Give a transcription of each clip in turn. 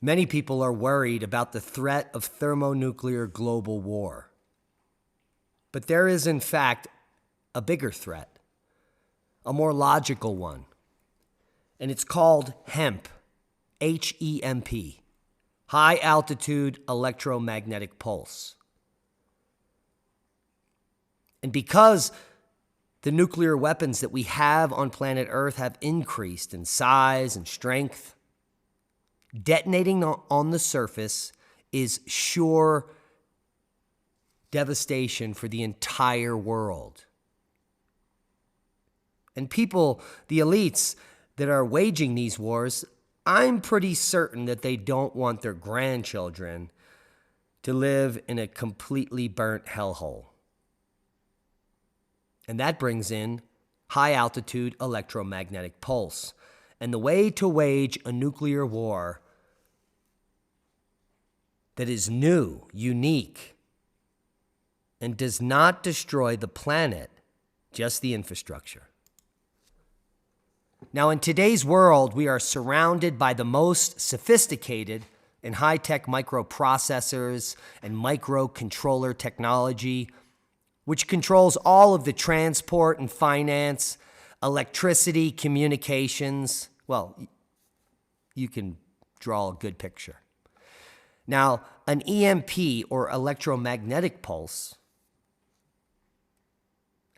Many people are worried about the threat of thermonuclear global war. But there is, in fact, a bigger threat, a more logical one, and it's called HEMP, H-E-M-P, High Altitude Electromagnetic Pulse. And because the nuclear weapons that we have on planet Earth have increased in size and strength, detonating on the surface is sure devastation for the entire world. And people, the elites that are waging these wars, I'm pretty certain that they don't want their grandchildren to live in a completely burnt hellhole. And that brings in high-altitude electromagnetic pulse. And the way to wage a nuclear war that is new, unique, and does not destroy the planet, just the infrastructure. Now, in today's world, we are surrounded by the most sophisticated and high-tech microprocessors and microcontroller technology, which controls all of the transport and finance, electricity, communications. Well, you can draw a good picture. Now, an EMP, or electromagnetic pulse,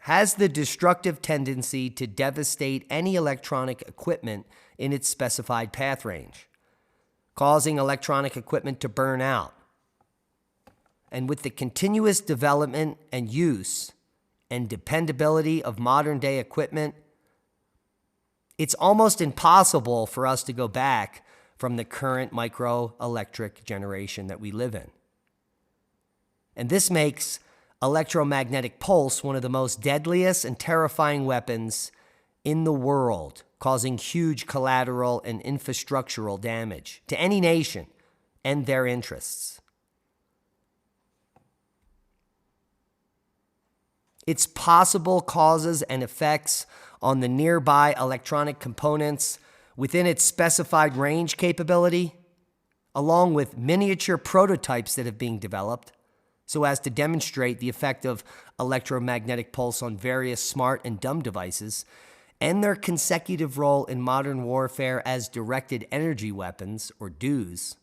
has the destructive tendency to devastate any electronic equipment in its specified path range, causing electronic equipment to burn out. And with the continuous development and use and dependability of modern-day equipment, it's almost impossible for us to go back from the current microelectric generation that we live in. And this makes electromagnetic pulse one of the most deadliest and terrifying weapons in the world, causing huge collateral and infrastructural damage to any nation and their interests. Its possible causes and effects on the nearby electronic components within its specified range capability, along with miniature prototypes that have been developed so as to demonstrate the effect of electromagnetic pulse on various smart and dumb devices, and their consecutive role in modern warfare as directed energy weapons, or DEWs.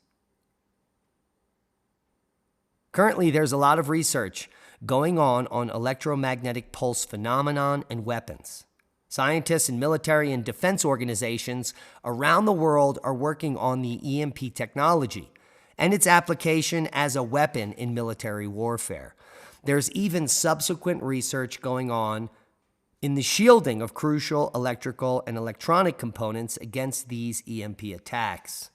Currently, there's a lot of research going on electromagnetic pulse phenomenon and weapons. Scientists and military and defense organizations around the world are working on the EMP technology and its application as a weapon in military warfare. There's even subsequent research going on in the shielding of crucial electrical and electronic components against these EMP attacks.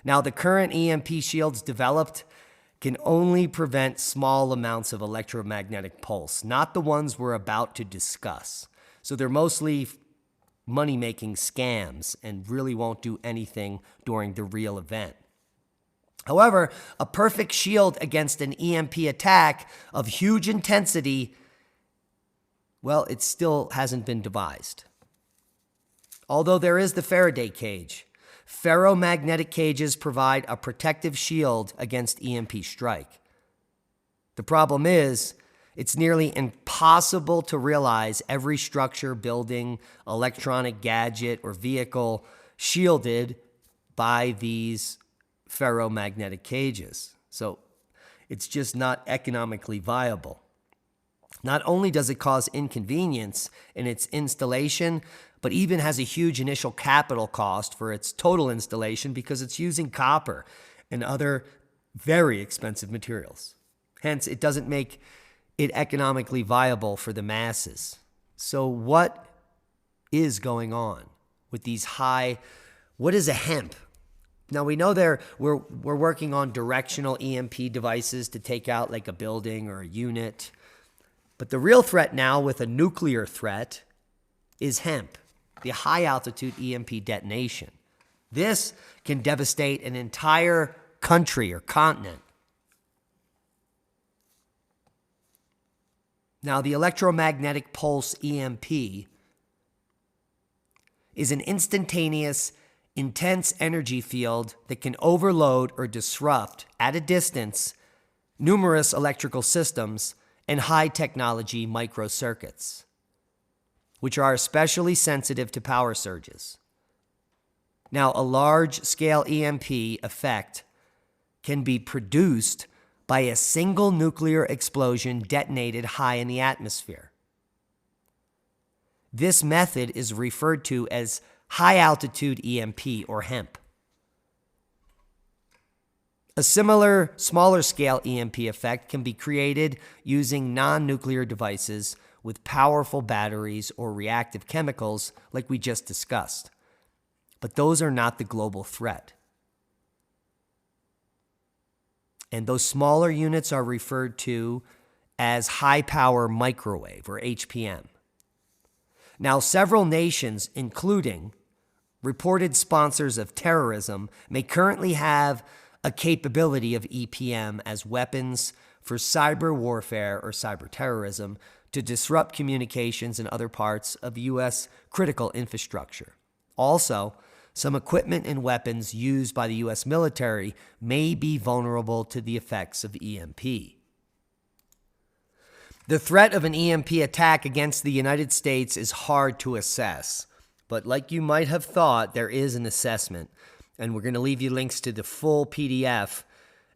Now, the current EMP shields developed can only prevent small amounts of electromagnetic pulse, not the ones we're about to discuss. So they're mostly money-making scams and really won't do anything during the real event. However, a perfect shield against an EMP attack of huge intensity, well, it still hasn't been devised. Although there is the Faraday cage. Ferromagnetic cages provide a protective shield against EMP strike. The problem is, it's nearly impossible to realize every structure, building, electronic gadget, or vehicle shielded by these ferromagnetic cages. So it's just not economically viable. Not only does it cause inconvenience in its installation, but even has a huge initial capital cost for its total installation because it's using copper and other very expensive materials. Hence, it doesn't make it economically viable for the masses. So what is going on with these what is a HEMP? Now, we know we're working on directional EMP devices to take out like a building or a unit. But the real threat now with a nuclear threat is HEMP, the high-altitude EMP detonation. This can devastate an entire country or continent. Now, the electromagnetic pulse EMP is an instantaneous intense energy field that can overload or disrupt at a distance numerous electrical systems and high technology microcircuits, which are especially sensitive to power surges. Now, a large-scale EMP effect can be produced by a single nuclear explosion detonated high in the atmosphere. This method is referred to as high-altitude EMP, or HEMP. A similar, smaller-scale EMP effect can be created using non-nuclear devices with powerful batteries or reactive chemicals like we just discussed. But those are not the global threat. And those smaller units are referred to as high-power microwave, or HPM. Now, several nations, including reported sponsors of terrorism, may currently have a capability of EPM as weapons for cyber warfare or cyber terrorism to disrupt communications in other parts of U.S. critical infrastructure. Also, some equipment and weapons used by the U.S. military may be vulnerable to the effects of EMP. The threat of an EMP attack against the United States is hard to assess, but like you might have thought, there is an assessment, and we're going to leave you links to the full PDF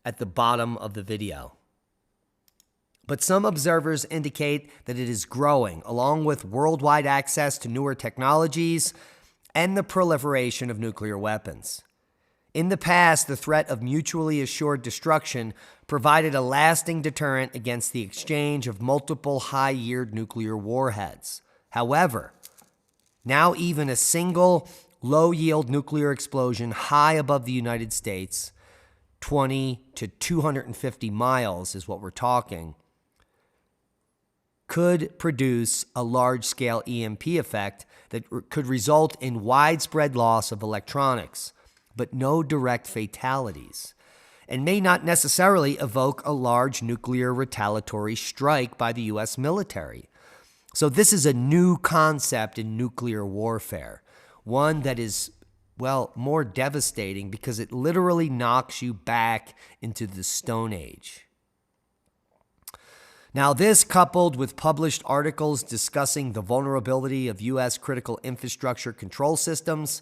at the bottom of the video. But some observers indicate that it is growing, along with worldwide access to newer technologies and the proliferation of nuclear weapons. In the past, the threat of mutually assured destruction provided a lasting deterrent against the exchange of multiple high-yield nuclear warheads. However, now even a single low-yield nuclear explosion high above the United States, 20 to 250 miles is what we're talking, could produce a large-scale EMP effect that could result in widespread loss of electronics, but no direct fatalities, and may not necessarily evoke a large nuclear retaliatory strike by the U.S. military. So this is a new concept in nuclear warfare, one that is, well, more devastating because it literally knocks you back into the Stone Age. Now, this, coupled with published articles discussing the vulnerability of U.S. critical infrastructure control systems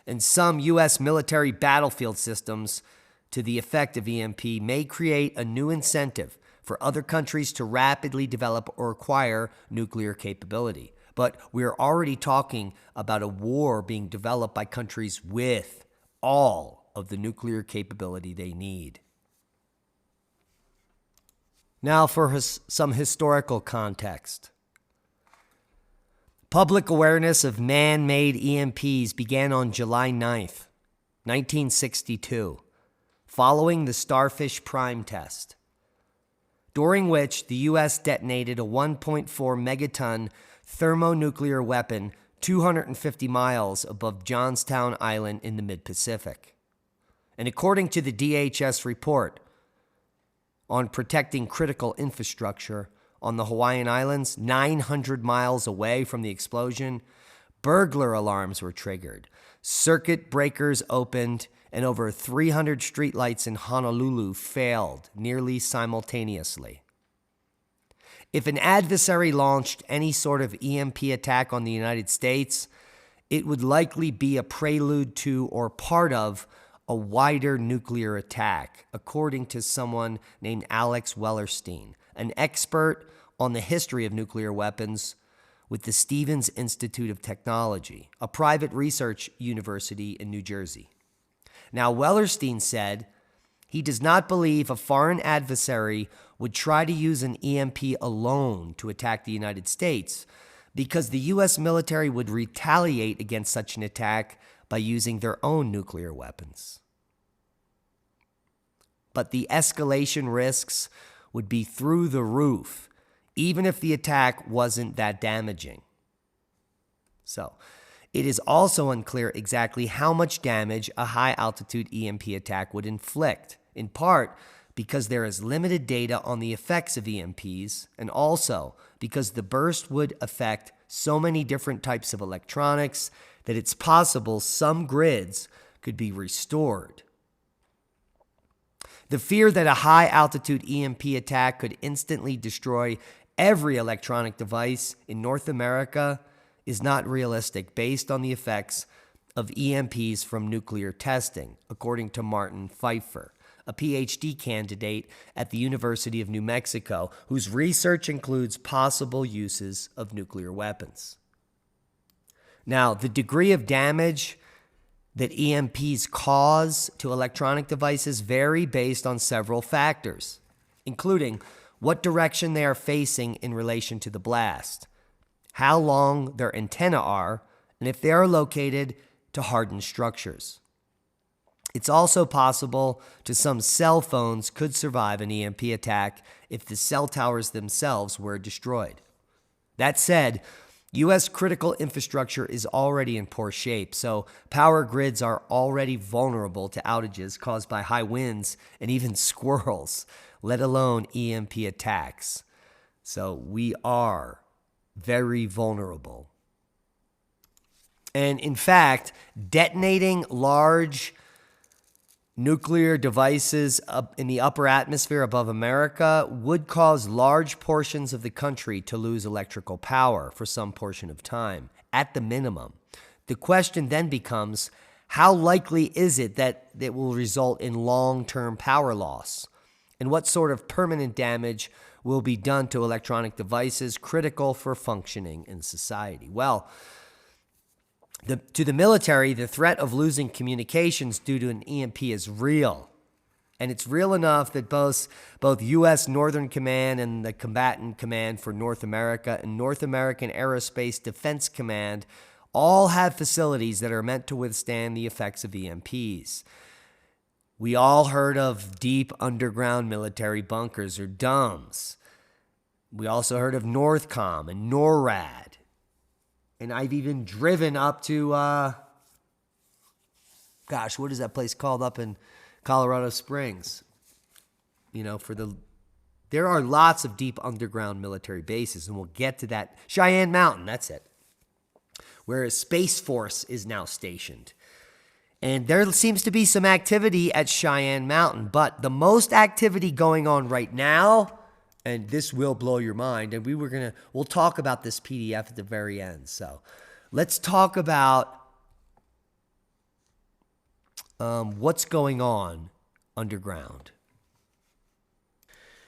and some U.S. military battlefield systems to the effect of EMP, may create a new incentive for other countries to rapidly develop or acquire nuclear capability. But we're already talking about a war being developed by countries with all of the nuclear capability they need. Now for some historical context. Public awareness of man-made EMPs began on July 9th, 1962, following the Starfish Prime test, during which the U.S. detonated a 1.4 megaton thermonuclear weapon 250 miles above Johnstown Island in the mid-Pacific. And according to the DHS report on protecting critical infrastructure on the Hawaiian Islands, 900 miles away from the explosion, burglar alarms were triggered, circuit breakers opened, and over 300 streetlights in Honolulu failed nearly simultaneously. If an adversary launched any sort of EMP attack on the United States, it would likely be a prelude to or part of a wider nuclear attack, according to someone named Alex Wellerstein, an expert on the history of nuclear weapons with the Stevens Institute of Technology, a private research university in New Jersey. Now, Wellerstein said he does not believe a foreign adversary would try to use an EMP alone to attack the United States because the U.S. military would retaliate against such an attack by using their own nuclear weapons. But the escalation risks would be through the roof, even if the attack wasn't that damaging. So, it is also unclear exactly how much damage a high-altitude EMP attack would inflict, in part because there is limited data on the effects of EMPs, and also because the burst would affect so many different types of electronics that it's possible some grids could be restored. The fear that a high-altitude EMP attack could instantly destroy every electronic device in North America is not realistic based on the effects of EMPs from nuclear testing, according to Martin Pfeiffer, a PhD candidate at the University of New Mexico, whose research includes possible uses of nuclear weapons. Now, the degree of damage that EMPs cause to electronic devices vary based on several factors, including what direction they are facing in relation to the blast, how long their antennae are, and if they are located to hardened structures. It's also possible to some cell phones could survive an EMP attack if the cell towers themselves were destroyed. That said, U.S. critical infrastructure is already in poor shape, so power grids are already vulnerable to outages caused by high winds and even squirrels, let alone EMP attacks. So we are very vulnerable. And in fact, detonating large nuclear devices up in the upper atmosphere above America would cause large portions of the country to lose electrical power for some portion of time, at the minimum. The question then becomes, how likely is it that it will result in long-term power loss? And what sort of permanent damage will be done to electronic devices critical for functioning in society? Well, to the military, the threat of losing communications due to an EMP is real. And it's real enough that both U.S. Northern Command and the Combatant Command for North America and North American Aerospace Defense Command all have facilities that are meant to withstand the effects of EMPs. We all heard of deep underground military bunkers or DUMBs. We also heard of NORTHCOM and NORAD. And I've even driven up to, what is that place called up in Colorado Springs? There are lots of deep underground military bases, and we'll get to that. Cheyenne Mountain, that's it, where a Space Force is now stationed. And there seems to be some activity at Cheyenne Mountain, but the most activity going on right now, and this will blow your mind, and we'll talk about this PDF at the very end. So let's talk about what's going on underground.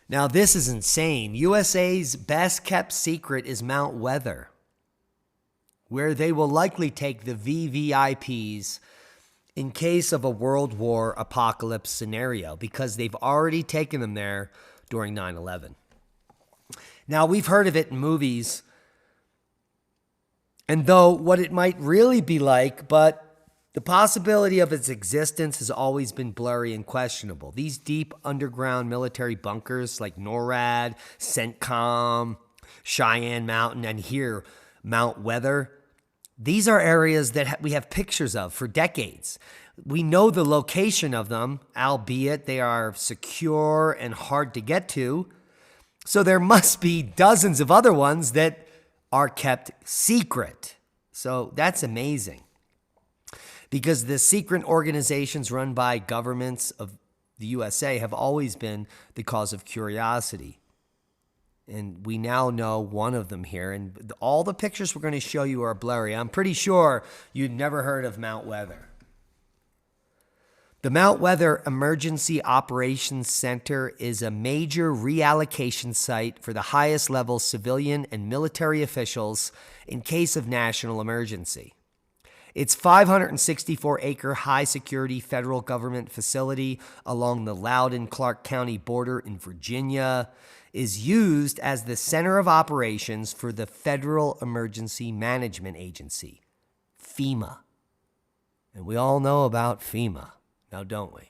Now, this is insane. USA's best kept secret is Mount Weather, where they will likely take the VVIPs in case of a World War apocalypse scenario, because they've already taken them there during 9/11. Now, we've heard of it in movies, and though what it might really be like, but the possibility of its existence has always been blurry and questionable. These deep underground military bunkers like NORAD, CENTCOM, Cheyenne Mountain, and here, Mount Weather, these are areas that we have pictures of for decades. We know the location of them, albeit they are secure and hard to get to. So there must be dozens of other ones that are kept secret. So that's amazing. Because the secret organizations run by governments of the USA have always been the cause of curiosity. And we now know one of them here. And all the pictures we're going to show you are blurry. I'm pretty sure you'd never heard of Mount Weather. The Mount Weather Emergency Operations Center is a major reallocation site for the highest level civilian and military officials in case of national emergency. Its 564-acre high-security federal government facility along the Loudoun-Clark County border in Virginia is used as the center of operations for the Federal Emergency Management Agency, FEMA. And we all know about FEMA. Now, don't we?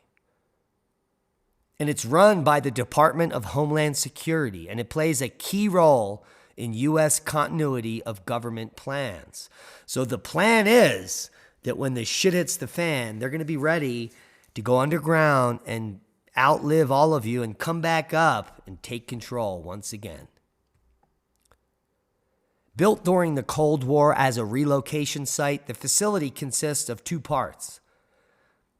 And it's run by the Department of Homeland Security, and it plays a key role in U.S. continuity of government plans. So the plan is that when the shit hits the fan, they're going to be ready to go underground and outlive all of you and come back up and take control once again. Built during the Cold War as a relocation site, the facility consists of two parts.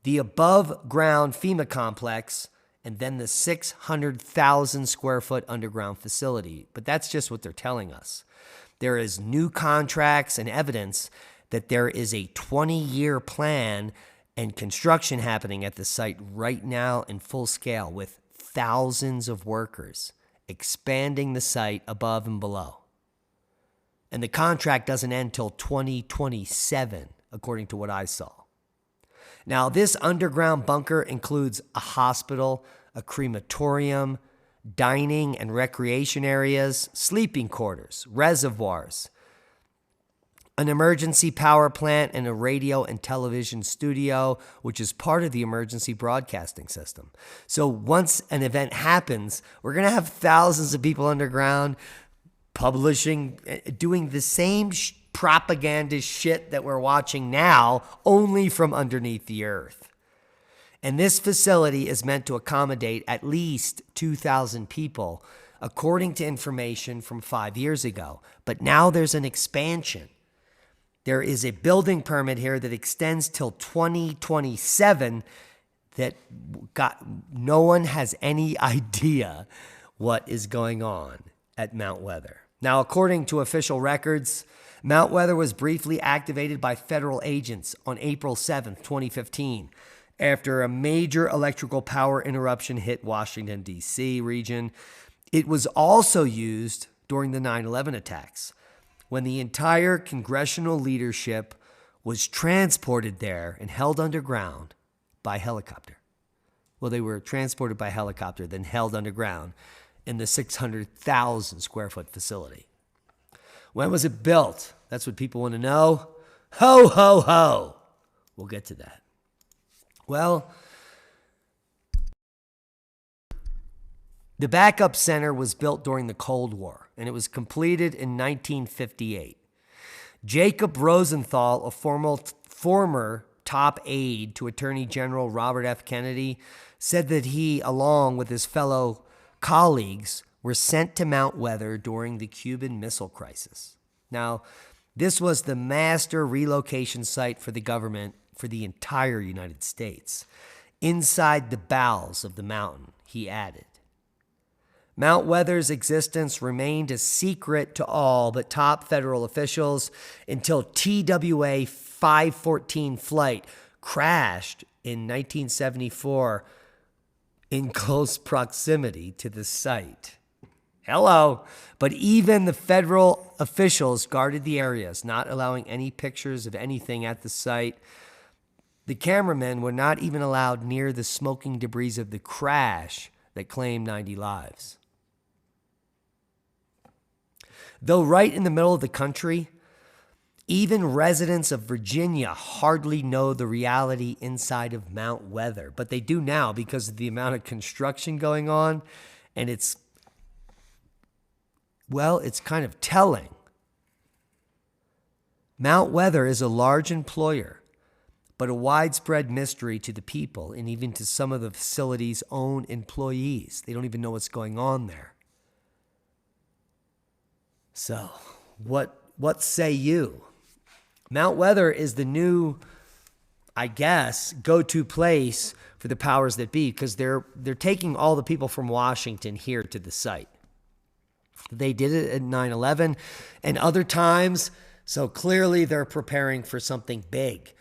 the above-ground FEMA complex, and then the 600,000 square foot underground facility. But that's just what they're telling us. There is new contracts and evidence that there is a 20-year plan and construction happening at the site right now in full scale with thousands of workers expanding the site above and below. And the contract doesn't end till 2027, according to what I saw. Now, this underground bunker includes a hospital, a crematorium, dining and recreation areas, sleeping quarters, reservoirs, an emergency power plant, and a radio and television studio, which is part of the emergency broadcasting system. So once an event happens, we're going to have thousands of people underground publishing, doing the same propaganda shit that we're watching now, only from underneath the earth. And this facility is meant to accommodate at least 2,000 people, according to information from 5 years ago. But now there's an expansion. There is a building permit here that extends till 2027 that no one has any idea what is going on at Mount Weather. Now, according to official records, Mount Weather was briefly activated by federal agents on April 7th, 2015, after a major electrical power interruption hit Washington, D.C. region. It was also used during the 9/11 attacks, when the entire congressional leadership was transported there and held underground by helicopter. Well, they were transported by helicopter, then held underground in the 600,000 square foot facility. When was it built? That's what people want to know. Ho, ho, ho. We'll get to that. Well, the backup center was built during the Cold War, and it was completed in 1958. Jacob Rosenthal, a former top aide to Attorney General Robert F. Kennedy, said that he, along with his fellow colleagues, were sent to Mount Weather during the Cuban Missile Crisis. Now, this was the master relocation site for the government for the entire United States. Inside the bowels of the mountain, he added. Mount Weather's existence remained a secret to all but top federal officials until TWA 514 flight crashed in 1974 in close proximity to the site. Hello. But even the federal officials guarded the areas, not allowing any pictures of anything at the site. The cameramen were not even allowed near the smoking debris of the crash that claimed 90 lives. Though right in the middle of the country, even residents of Virginia hardly know the reality inside of Mount Weather, but they do now because of the amount of construction going on, and it's kind of telling. Mount Weather is a large employer, but a widespread mystery to the people and even to some of the facility's own employees. They don't even know what's going on there. So, what say you? Mount Weather is the new, I guess, go-to place for the powers that be because they're taking all the people from Washington here to the site. They did it at 9/11 and other times, so clearly they're preparing for something big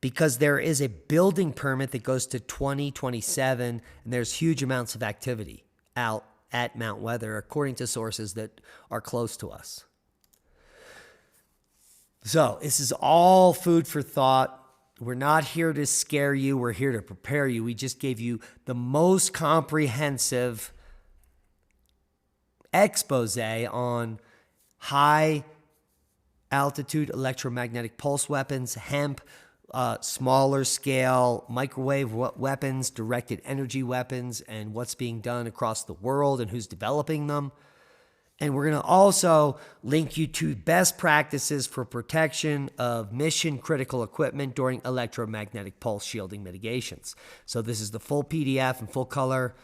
because there is a building permit that goes to 2027 and there's huge amounts of activity out at Mount Weather, according to sources that are close to us. So this is all food for thought. We're not here to scare you. We're here to prepare you. We just gave you the most comprehensive expose on high altitude electromagnetic pulse weapons, hemp, smaller scale microwave weapons, directed energy weapons, and what's being done across the world and who's developing them. And we're going to also link you to best practices for protection of mission critical equipment during electromagnetic pulse shielding mitigations. So this is the full PDF in full color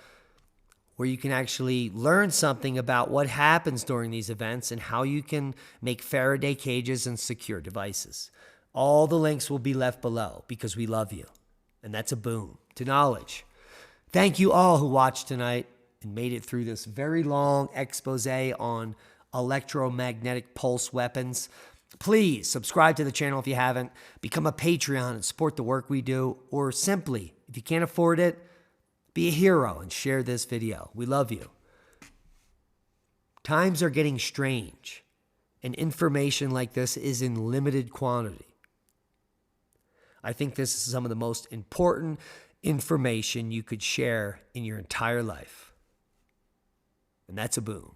where you can actually learn something about what happens during these events and how you can make Faraday cages and secure devices. All the links will be left below because we love you And that's a boom to knowledge. Thank you all who watched tonight and made it through this very long expose on electromagnetic pulse weapons. Please subscribe to the channel if you haven't. Become a Patreon and support the work we do. Or simply, if you can't afford it, be a hero and share this video. We love you. Times are getting strange, and information like this is in limited quantity. I think this is some of the most important information you could share in your entire life. And that's a boom.